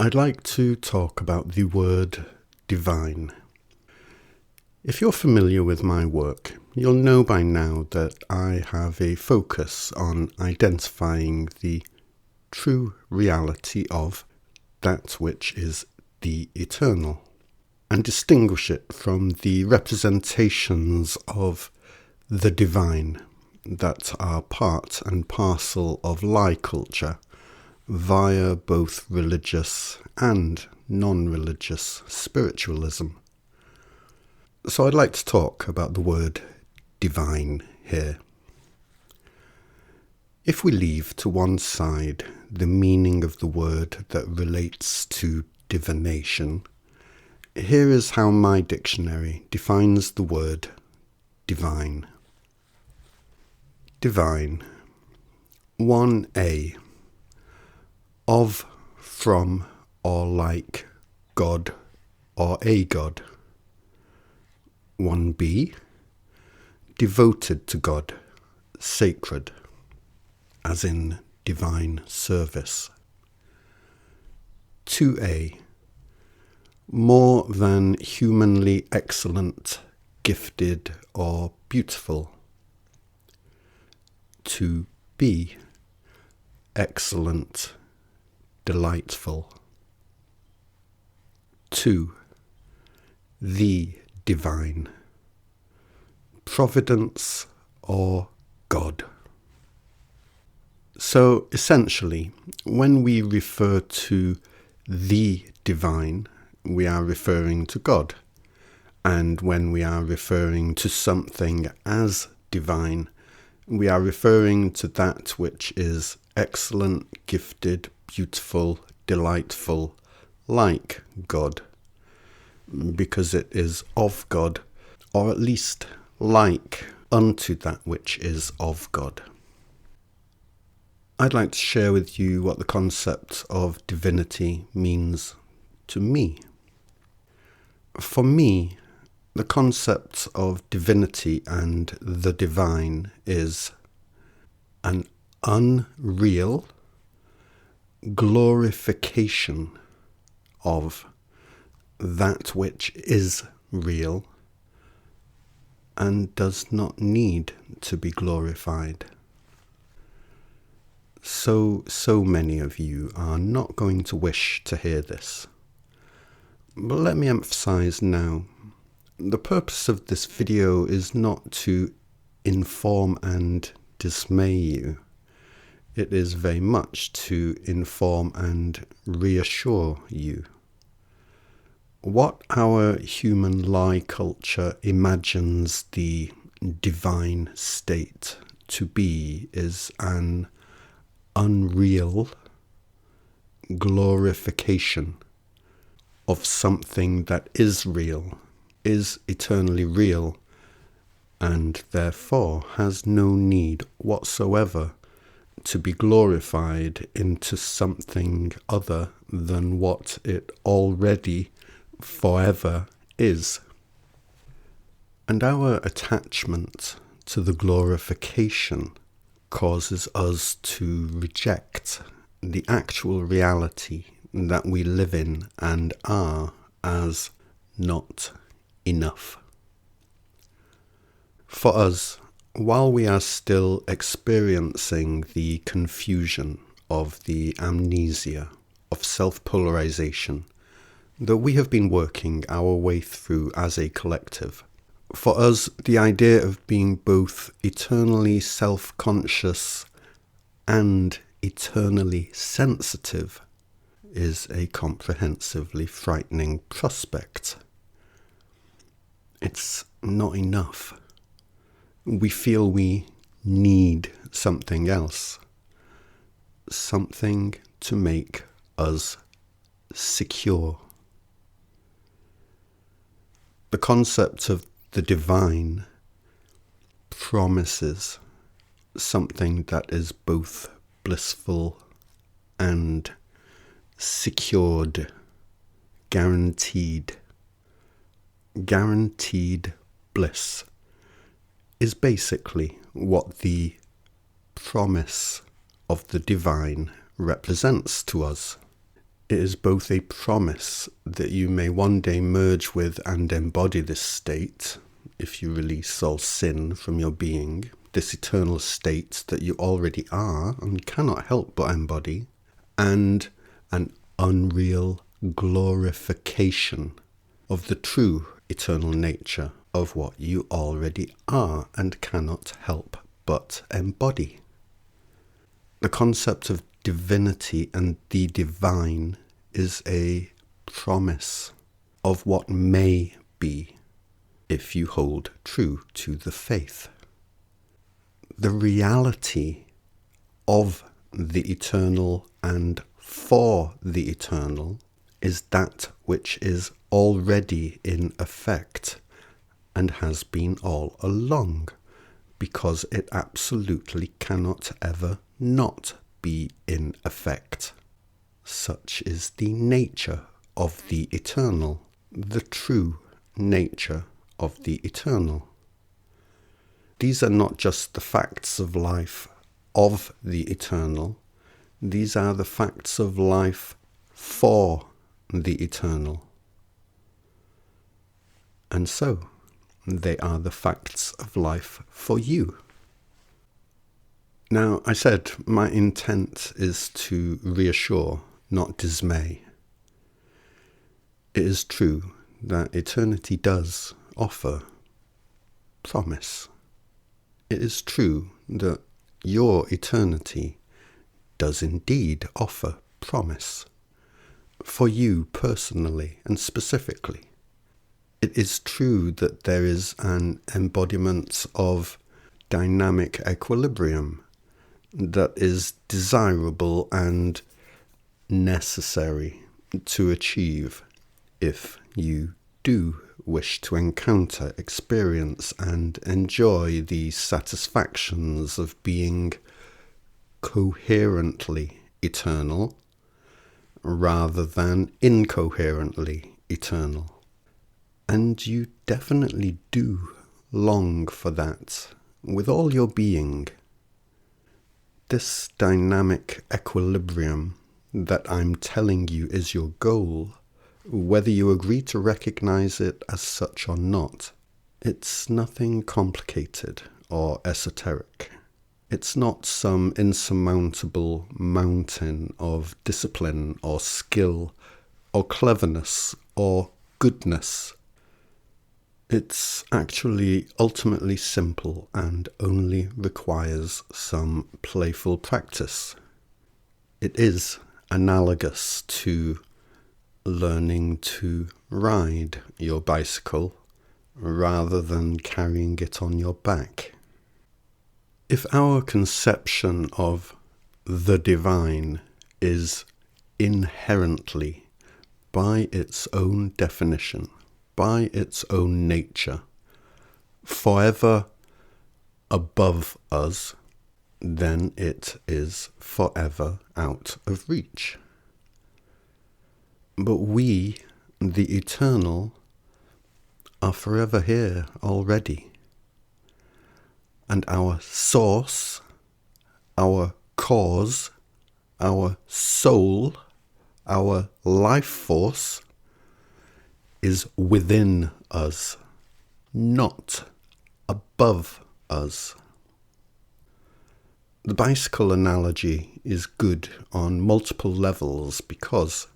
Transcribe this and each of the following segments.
I'd like to talk about the word divine. If you're familiar with my work, you'll know by now that I have a focus on identifying the true reality of that which is the eternal, and distinguish it from the representations of the divine that are part and parcel of lie culture via both religious and non-religious spiritualism. So I'd like to talk about the word divine here. If we leave to one side the meaning of the word that relates to divination, here is how my dictionary defines the word divine. Divine. 1a. Of, from, or like God or a God. 1b. Devoted to God, sacred, as in divine service. 2a. More than humanly excellent, gifted, or beautiful. 2b. Excellent, delightful. 2. The divine. Providence or God. So essentially, when we refer to the divine, we are referring to God. And when we are referring to something as divine, we are referring to that which is excellent, gifted, beautiful, delightful, like God, because it is of God, or at least like unto that which is of God. I'd like to share with you what the concept of divinity means to me. For me, the concept of divinity and the divine is an unreal glorification of that which is real and does not need to be glorified. So many of you are not going to wish to hear this. But let me emphasize now, the purpose of this video is not to inform and dismay you. It is very much to inform and reassure you. What our human lie culture imagines the divine state to be is an unreal glorification of something that is real, is eternally real, and therefore has no need whatsoever to be glorified into something other than what it already forever is. And our attachment to the glorification causes us to reject the actual reality that we live in and are as not enough. For us, while we are still experiencing the confusion of the amnesia of self-polarization that we have been working our way through as a collective, for us, the idea of being both eternally self-conscious and eternally sensitive is a comprehensively frightening prospect. It's not enough. We feel we need something else, something to make us secure. The concept of the divine promises something that is both blissful and secured, guaranteed. Guaranteed bliss is basically what the promise of the divine represents to us. It is both a promise that you may one day merge with and embody this state, if you release all sin from your being, this eternal state that you already are and cannot help but embody, and an unreal glorification of the true eternal nature of what you already are and cannot help but embody. The concept of divinity and the divine is a promise of what may be if you hold true to the faith. The reality of the eternal and for the eternal is that which is already in effect and has been all along, because it absolutely cannot ever not be in effect. Such is the nature of the eternal, the true nature of the eternal. These are not just the facts of life of the eternal, these are the facts of life for the eternal. And so, they are the facts of life for you. Now, I said my intent is to reassure, not dismay. It is true that eternity does offer promise. It is true that your eternity does indeed offer promise for you personally and specifically. It is true that there is an embodiment of dynamic equilibrium that is desirable and necessary to achieve if you do wish to encounter, experience, and enjoy the satisfactions of being coherently eternal rather than incoherently eternal. And you definitely do long for that with all your being. This dynamic equilibrium that I'm telling you is your goal, whether you agree to recognize it as such or not, it's nothing complicated or esoteric. It's not some insurmountable mountain of discipline or skill or cleverness or goodness. It's actually ultimately simple and only requires some playful practice. It is analogous to learning to ride your bicycle rather than carrying it on your back. If our conception of the divine is inherently, by its own definition, by its own nature, forever above us, then it is forever out of reach. But we, the eternal, are forever here already. And our source, our cause, our soul, our life force is within us, not above us. The bicycle analogy is good on multiple levels because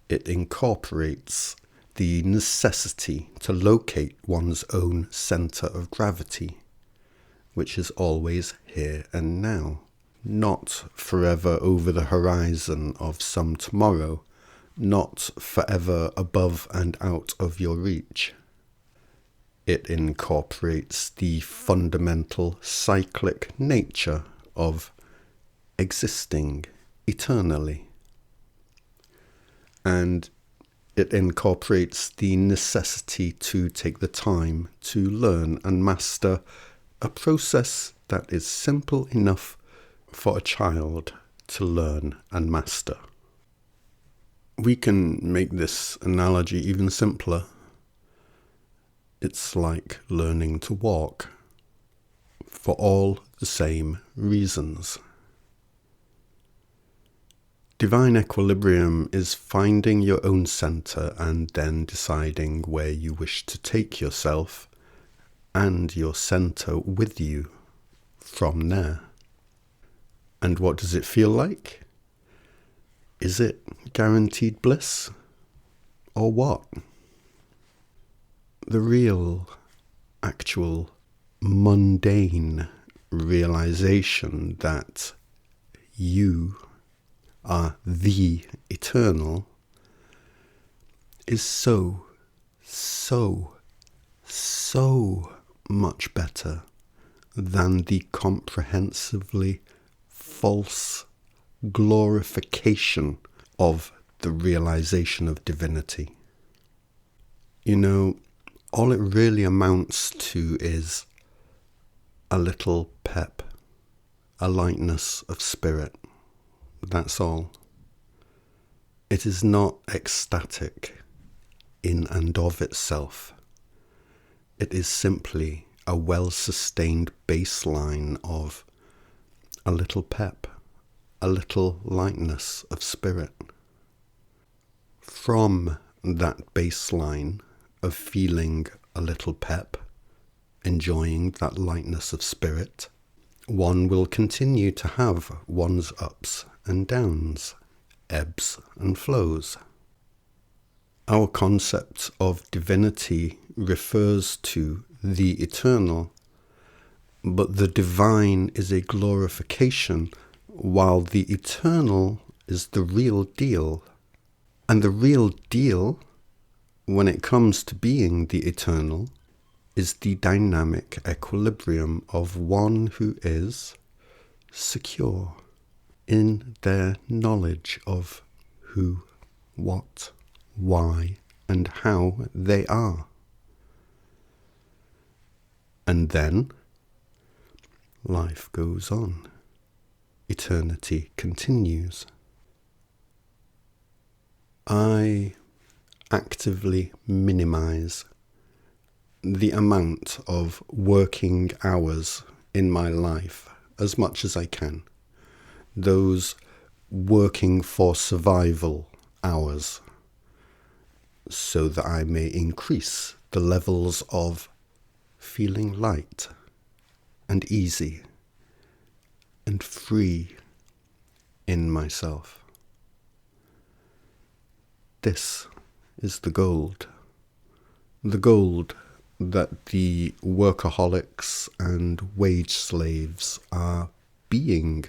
it incorporates the necessity to locate one's own center of gravity, which is always here and now, not forever over the horizon of some tomorrow, not forever above and out of your reach. It incorporates the fundamental cyclic nature of existing eternally. And it incorporates the necessity to take the time to learn and master a process that is simple enough for a child to learn and master. We can make this analogy even simpler. It's like learning to walk, for all the same reasons. Divine equilibrium is finding your own center and then deciding where you wish to take yourself and your center with you from there. And what does it feel like? Is it guaranteed bliss? Or what? The real, actual, mundane realization that you are the eternal is so much better than the comprehensively false glorification of the realization of divinity. You know, all it really amounts to is a little pep, a lightness of spirit. That's all. It is not ecstatic in and of itself. It is simply a well-sustained baseline of a little pep, a little lightness of spirit. From that baseline of feeling a little pep, enjoying that lightness of spirit, one will continue to have one's ups and downs, ebbs and flows. Our concept of divinity refers to the eternal, but the divine is a glorification, while the eternal is the real deal. And the real deal, when it comes to being the eternal, is the dynamic equilibrium of one who is secure in their knowledge of who, what, why, and how they are. And then life goes on. Eternity continues. I actively minimize the amount of working hours in my life as much as I can. Those working for survival hours, so that I may increase the levels of feeling light and easy and free in myself. This is the gold that the workaholics and wage slaves are being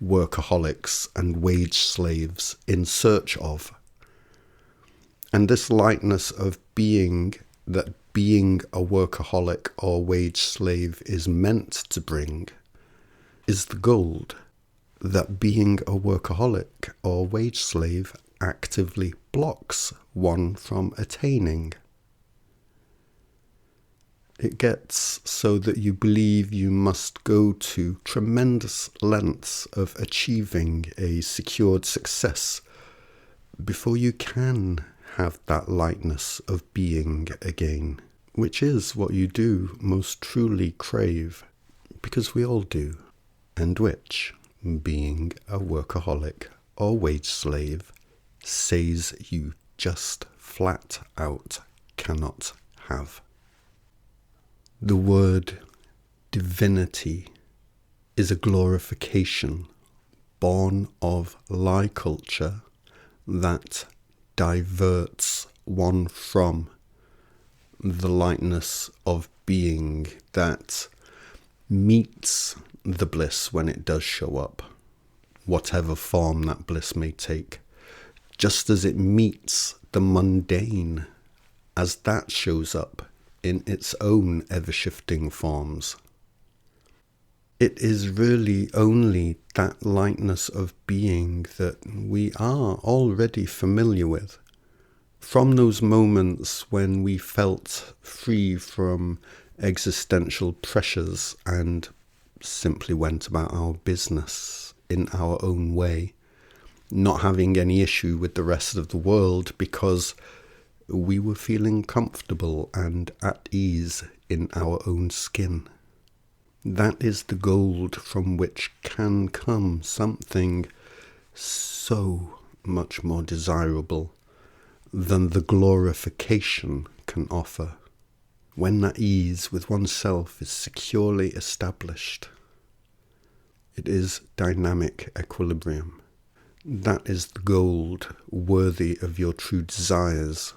workaholics and wage slaves in search of. And this lightness of being that being a workaholic or wage slave is meant to bring is the gold that being a workaholic or wage slave actively blocks one from attaining. It gets so that you believe you must go to tremendous lengths of achieving a secured success before you can have that lightness of being again, which is what you do most truly crave, because we all do, and which, being a workaholic or wage slave, says you just flat out cannot have. The word divinity is a glorification born of lie culture that diverts one from the lightness of being that meets the bliss when it does show up, whatever form that bliss may take, just as it meets the mundane as that shows up in its own ever-shifting forms. It is really only that lightness of being that we are already familiar with. From those moments when we felt free from existential pressures and simply went about our business in our own way, not having any issue with the rest of the world because we were feeling comfortable and at ease in our own skin. That is the gold from which can come something so much more desirable than the glorification can offer, when that ease with oneself is securely established. It is dynamic equilibrium. That is the gold worthy of your true desires.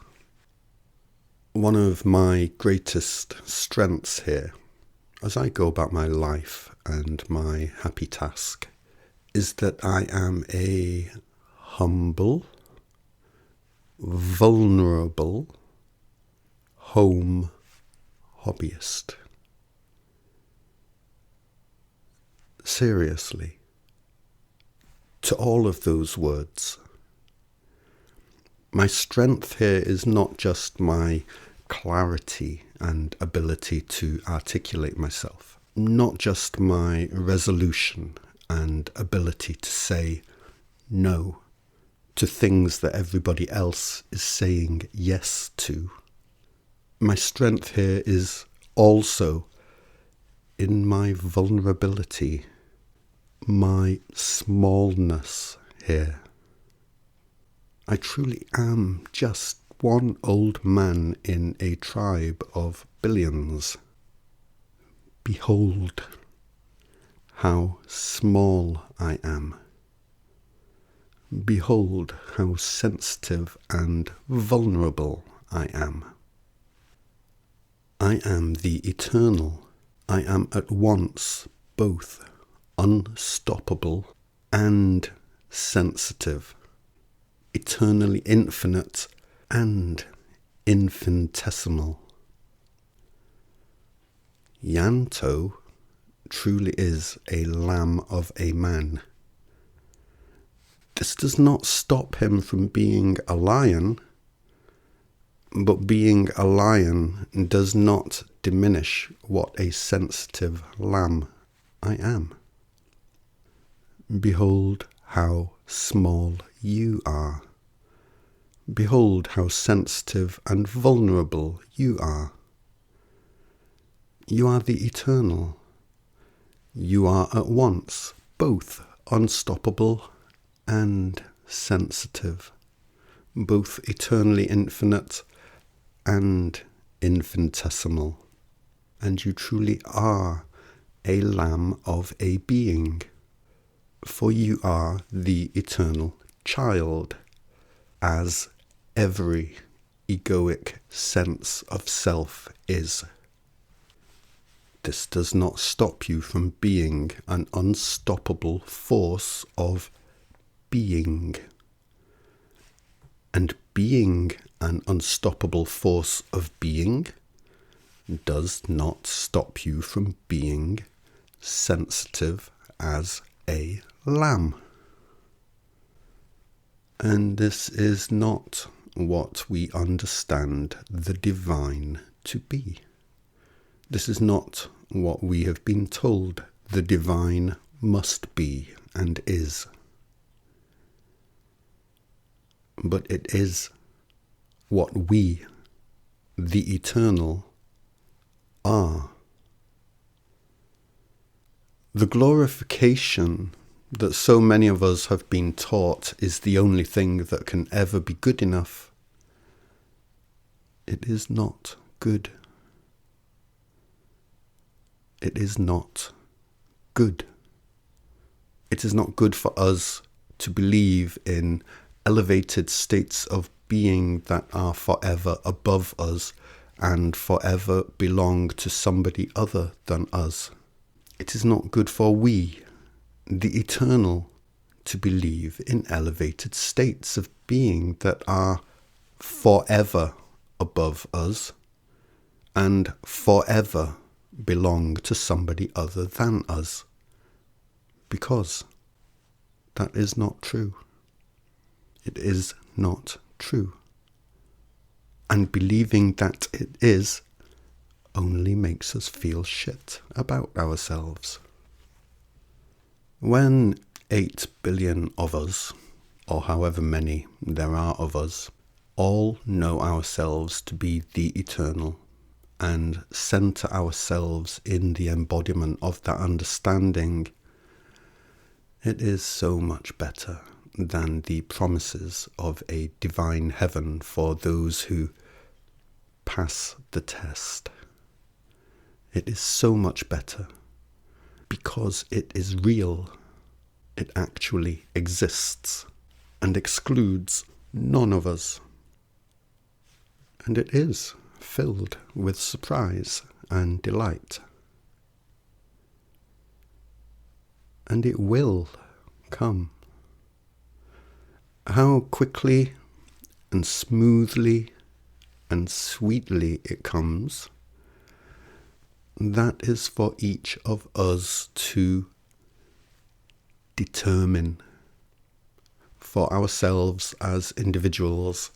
One of my greatest strengths here, as I go about my life and my happy task, is that I am a humble, vulnerable home hobbyist. Seriously, to all of those words. My strength here is not just my clarity and ability to articulate myself, not just my resolution and ability to say no to things that everybody else is saying yes to. My strength here is also in my vulnerability, my smallness here. I truly am just one old man in a tribe of billions. Behold how small I am. Behold how sensitive and vulnerable I am. I am the eternal. I am at once both unstoppable and sensitive, eternally infinite and infinitesimal. Yanto truly is a lamb of a man. This does not stop him from being a lion, but being a lion does not diminish what a sensitive lamb I am. Behold how small you are. Behold how sensitive and vulnerable you are. You are the eternal. You are at once both unstoppable and sensitive, both eternally infinite and infinitesimal. And you truly are a lamb of a being, for you are the eternal child, as every egoic sense of self is. This does not stop you from being an unstoppable force of being. And being an unstoppable force of being does not stop you from being sensitive as a lamb. And this is not what we understand the divine to be. This is not what we have been told the divine must be and is. But it is what we, the eternal, are. The glorification that so many of us have been taught is the only thing that can ever be good enough. It is not good. It is not good. It is not good for us to believe in elevated states of being that are forever above us and forever belong to somebody other than us. It is not good for we, the eternal, to believe in elevated states of being that are forever above us and forever belong to somebody other than us, because that is not true. It is not true. And believing that it is only makes us feel shit about ourselves. When 8 billion of us, or however many there are of us, all know ourselves to be the eternal, and center ourselves in the embodiment of that understanding, it is so much better than the promises of a divine heaven for those who pass the test. It is so much better because it is real. It actually exists and excludes none of us. And it is filled with surprise and delight. And it will come. How quickly and smoothly and sweetly it comes, that is for each of us to determine for ourselves as individuals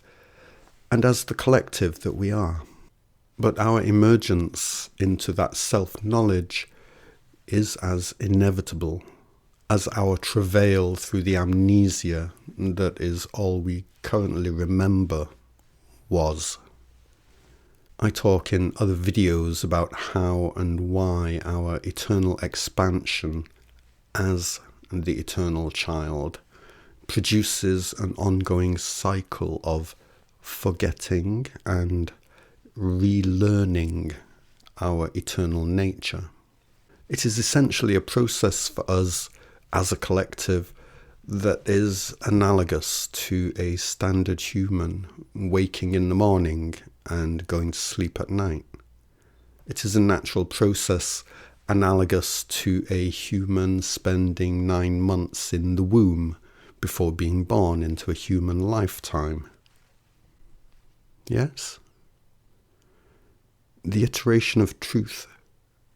and as the collective that we are. But our emergence into that self-knowledge is as inevitable as our travail through the amnesia that is all we currently remember was. I talk in other videos about how and why our eternal expansion as the eternal child produces an ongoing cycle of forgetting and relearning our eternal nature. It is essentially a process for us as a collective that is analogous to a standard human waking in the morning and going to sleep at night. It is a natural process analogous to a human spending 9 months in the womb before being born into a human lifetime. Yes? The iteration of truth,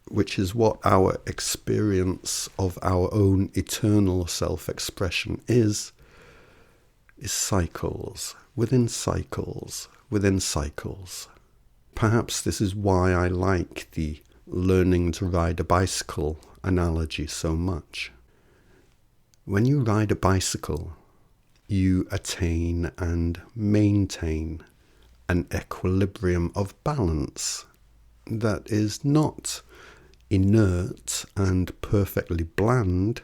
which is what our experience of our own eternal self-expression is cycles within cycles within cycles. Perhaps this is why I like the learning to ride a bicycle analogy so much. When you ride a bicycle, you attain and maintain an equilibrium of balance that is not inert and perfectly bland,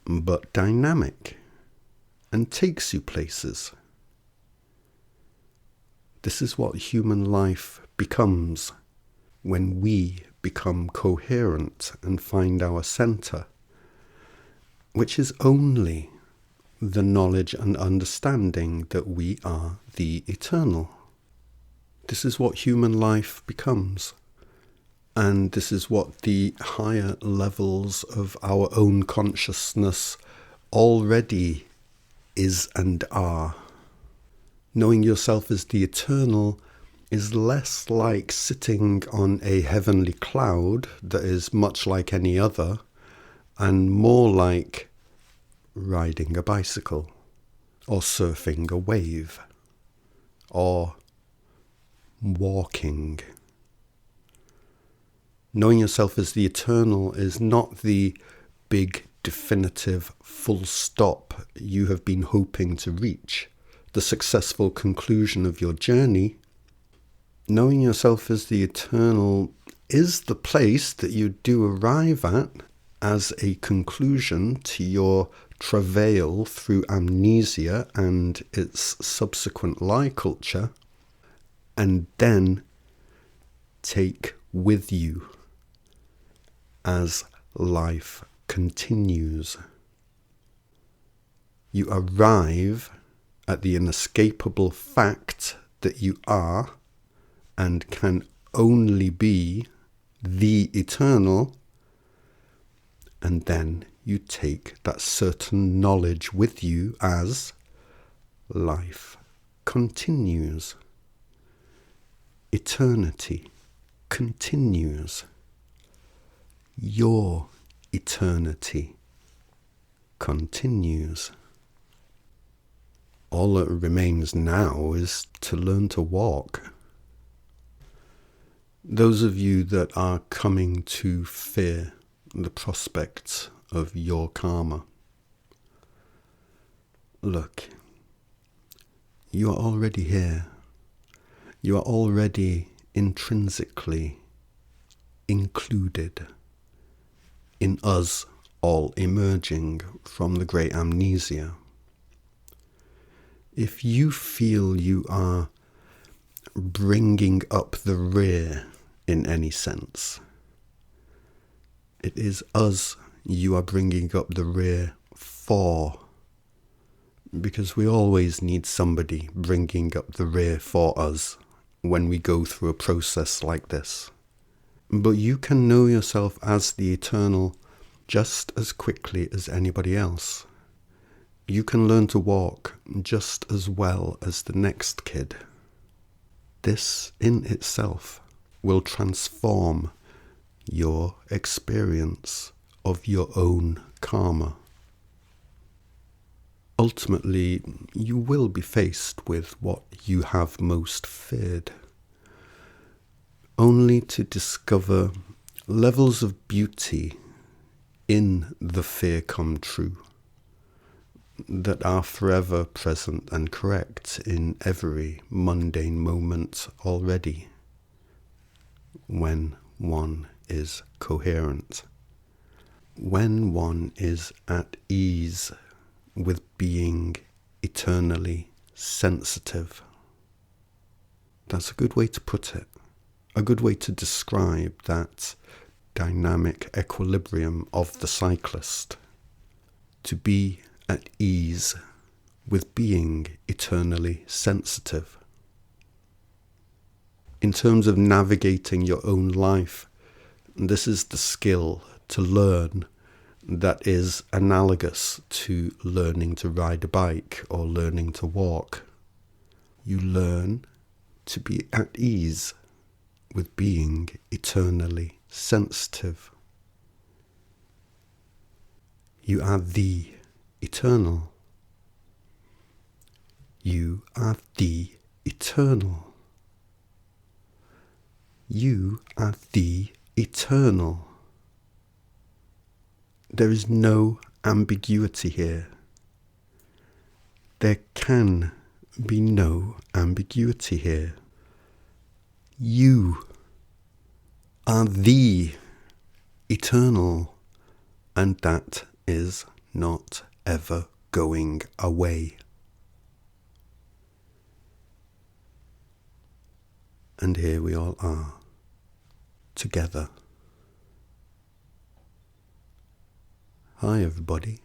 but dynamic and takes you places. This is what human life becomes when we become coherent and find our center, which is only the knowledge and understanding that we are the eternal. This is what human life becomes. And this is what the higher levels of our own consciousness already is and are. Knowing yourself as the eternal is less like sitting on a heavenly cloud that is much like any other, and more like riding a bicycle, or surfing a wave, or walking. Knowing yourself as the eternal is not the big, definitive, full stop you have been hoping to reach, the successful conclusion of your journey. Knowing yourself as the eternal is the place that you do arrive at as a conclusion to your travail through amnesia and its subsequent lie culture, and then take with you as life continues. You arrive at the inescapable fact that you are and can only be the eternal, and then you take that certain knowledge with you as life continues. Eternity continues. Your eternity continues. All that remains now is to learn to walk. Those of you that are coming to fear the prospects of your karma, look, you are already here. You are already intrinsically included in us all emerging from the great amnesia. If you feel you are bringing up the rear in any sense, it is us you are bringing up the rear for, because we always need somebody bringing up the rear for us when we go through a process like this. But you can know yourself as the eternal just as quickly as anybody else. You can learn to walk just as well as the next kid. This in itself will transform your experience of your own karma. Ultimately, you will be faced with what you have most feared, only to discover levels of beauty in the fear come true that are forever present and correct in every mundane moment already, when one is coherent, when one is at ease with being eternally sensitive. That's a good way to put it, a good way to describe that dynamic equilibrium of the cyclist, to be at ease with being eternally sensitive. In terms of navigating your own life, this is the skill to learn that is analogous to learning to ride a bike or learning to walk. You learn to be at ease with being eternally sensitive. You are the eternal. You are the eternal. You are the eternal. There is no ambiguity here. There can be no ambiguity here. You are the eternal, and that is not ever going away. And here we all are, together. Hi everybody.